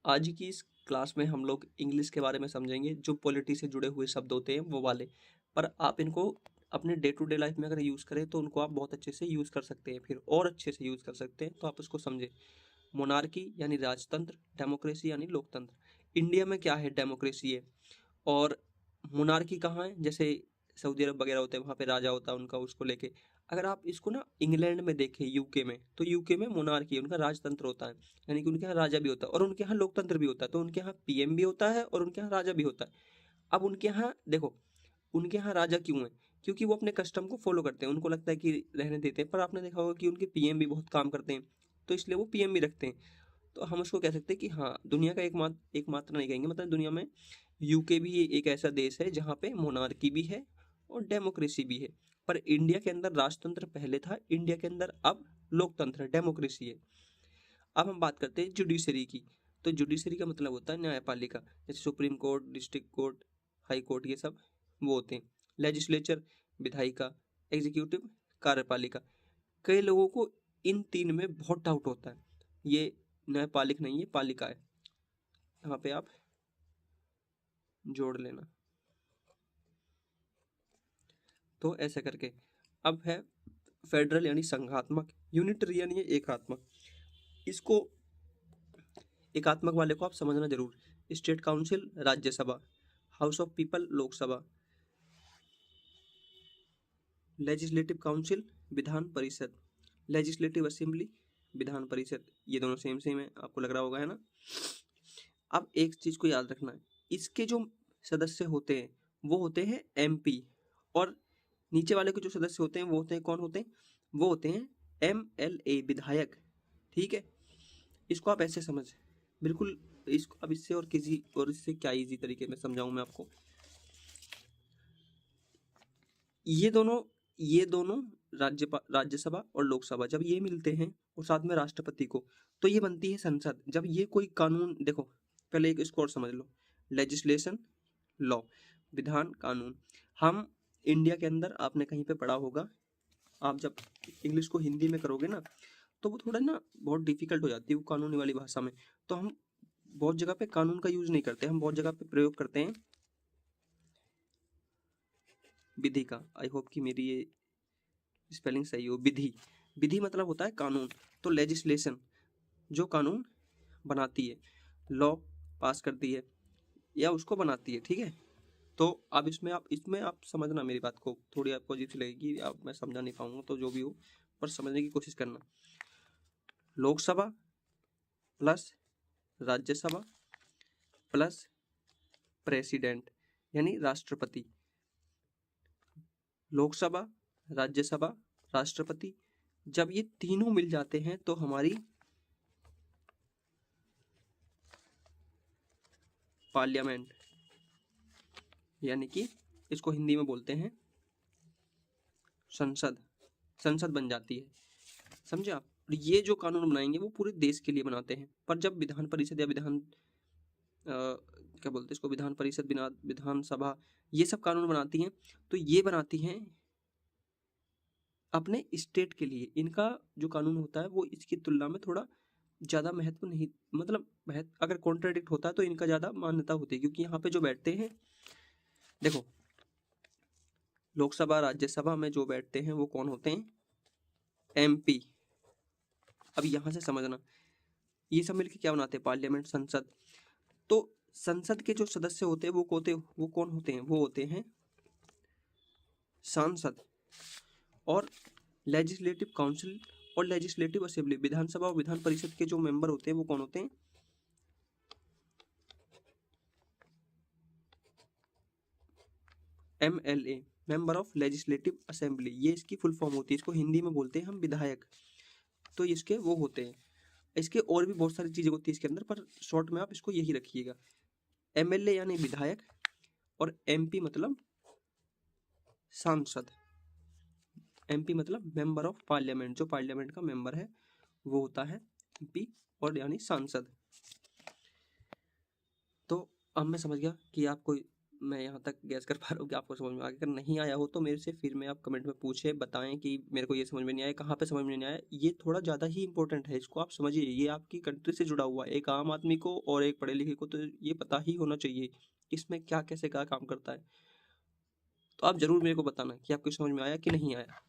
आज की इस क्लास में हम लोग इंग्लिश के बारे में समझेंगे, जो पॉलिटी से जुड़े हुए शब्द होते हैं वो वाले। पर आप इनको अपने डे टू डे लाइफ में अगर यूज़ करें तो उनको आप बहुत अच्छे से यूज़ कर सकते हैं, फिर और अच्छे से यूज़ कर सकते हैं। तो आप उसको समझें। मोनार्की यानी राजतंत्र, डेमोक्रेसी यानी लोकतंत्र। इंडिया में क्या है? डेमोक्रेसी है। और मोनार्की कहाँ है? जैसे सऊदी अरब वगैरह होते हैं, वहाँ पे राजा होता है उनका, उसको लेके। अगर आप इसको ना इंग्लैंड में देखें, यूके में, तो यूके में मोनार्की है, उनका राजतंत्र होता है। यानी कि उनके यहाँ राजा भी होता है और उनके यहाँ लोकतंत्र भी होता है। तो उनके यहाँ पीएम भी होता है और उनके यहाँ राजा भी होता है। अब उनके यहाँ देखो, उनके यहाँ राजा क्यों है? क्योंकि वो अपने कस्टम को फॉलो करते हैं, उनको लगता है कि रहने देते हैं। पर आपने देखा होगा कि उनके पीएम भी बहुत काम करते हैं, तो इसलिए वो पीएम भी रखते हैं। तो हम उसको कह सकते हैं कि हाँ, दुनिया का एकमात्र नहीं कहेंगे, मतलब दुनिया में यूके भी एक ऐसा देश है जहाँ पे मोनार्की भी है और डेमोक्रेसी भी है। पर इंडिया के अंदर राजतंत्र पहले था, इंडिया के अंदर अब लोकतंत्र है, डेमोक्रेसी है। अब हम बात करते हैं जुडिशरी की। तो जुडिशरी का मतलब होता है न्यायपालिका, जैसे supreme court, district court, high court, ये सब वो होते हैं। लेजिस्लेचर विधायिका, एग्जीक्यूटिव कार्यपालिका। कई लोगों को इन तीन में बहुत डाउट होता है। ये न्यायपालिक नहीं है, पालिका है। यहाँ पे आप जोड़ लेना। तो ऐसे करके अब है फेडरल यानी संघात्मक, यूनिटरी यानी एकात्मक। इसको एकात्मक वाले को आप समझना जरूर। State council Rajya Sabha, house of people Lok Sabha, legislative council Vidhan Parishad, legislative assembly Vidhan Parishad. ये दोनों सेम सेम है, आपको लग रहा होगा, है ना। अब एक चीज को याद रखना है, इसके जो सदस्य होते हैं वो होते हैं एमपी, और नीचे वाले के जो सदस्य होते हैं वो होते हैं, कौन होते हैं? वो होते हैं एमएलए, विधायक। ठीक है, इसको आप ऐसे समझ, बिल्कुल। इसको अब इससे और किसी और इससे क्या इजी तरीके में समझाऊं मैं आपको। ये दोनों राज्यसभा और लोकसभा जब ये मिलते हैं और साथ में राष्ट्रपति को, तो ये बनती है संसद। जब ये कोई कानून, देखो पहले एक इसको और समझ लो। लेजिस्लेशन, लॉ, विधान, कानून। हम इंडिया के अंदर, आपने कहीं पे पढ़ा होगा, आप जब इंग्लिश को हिंदी में करोगे ना, तो वो थोड़ा ना बहुत डिफिकल्ट हो जाती है वो कानूनी वाली भाषा में। तो हम बहुत जगह पे कानून का यूज नहीं करते, हम बहुत जगह पे प्रयोग करते हैं विधि का। आई होप कि मेरी ये स्पेलिंग सही हो। विधि, विधि मतलब होता है कानून। तो लेजिस्लेशन जो कानून बनाती है, लॉ पास करती है या उसको बनाती है, ठीक है। तो अब इसमें आप समझना मेरी बात को, थोड़ी आपको अजीब सी लगेगी, आप मैं समझा नहीं पाऊंगा, तो जो भी हो पर समझने की कोशिश करना। Lok Sabha plus Rajya Sabha plus president यानी राष्ट्रपति। लोकसभा, राज्यसभा, राष्ट्रपति, जब ये तीनों मिल जाते हैं तो हमारी पार्लियामेंट, यानी कि इसको हिंदी में बोलते हैं संसद, संसद बन जाती है। समझे आप? और ये जो कानून बनाएंगे वो पूरे देश के लिए बनाते हैं। पर जब विधान परिषद या क्या बोलते हैं इसको, विधान परिषद, विधानसभा, ये सब कानून बनाती हैं, तो ये बनाती हैं अपने स्टेट के लिए। इनका जो कानून होता है वो इसकी तुलना में थोड़ा ज़्यादा महत्व नहीं, मतलब अगर कॉन्ट्राडिक्ट होता है तो इनका ज़्यादा मान्यता होती है, क्योंकि यहाँ पे जो बैठते हैं, देखो लोकसभा राज्यसभा में जो बैठते हैं वो कौन होते हैं? एमपी। अब यहाँ से समझना, ये सब मिलकर क्या बनाते हैं? पार्लियामेंट, संसद। तो संसद के जो सदस्य होते हैं वो कौन होते हैं? वो होते हैं सांसद। और लेजिस्लेटिव काउंसिल और लेजिस्लेटिव असेंबली, विधानसभा और विधान परिषद के जो मेंबर होते हैं वो कौन होते हैं? MLA, member of legislative assembly. ये इसकी फुल फॉर्म होती है, इसको हिंदी में बोलते हैं हम विधायक। तो इसके वो होते हैं। इसके और भी बहुत सारी चीजें होती है इसके अंदर, पर शॉर्ट में आप इसको यही रखिएगा। एमएलए यानी विधायक और एमपी मतलब सांसद। एमपी मतलब मेंबर ऑफ पार्लियामेंट, जो पार्लियामेंट का मेंबर है वो होता है एमपी, और यानी सांसद। तो अब मैं समझ गया कि आपको मैं यहाँ तक गैस कर पा रहा हूँ कि आपको समझ में आ गया। अगर नहीं आया हो तो मेरे से फिर में आप कमेंट में पूछें, बताएं कि मेरे को ये समझ में नहीं आया, कहाँ पे समझ में नहीं आया। ये थोड़ा ज़्यादा ही इंपॉर्टेंट है, इसको आप समझिए। ये आपकी कंट्री से जुड़ा हुआ है। एक आम आदमी को और एक पढ़े लिखे को तो ये पता ही होना चाहिए इसमें क्या कैसे क्या काम करता है। तो आप ज़रूर मेरे को बताना कि आपको समझ में आया कि नहीं आया।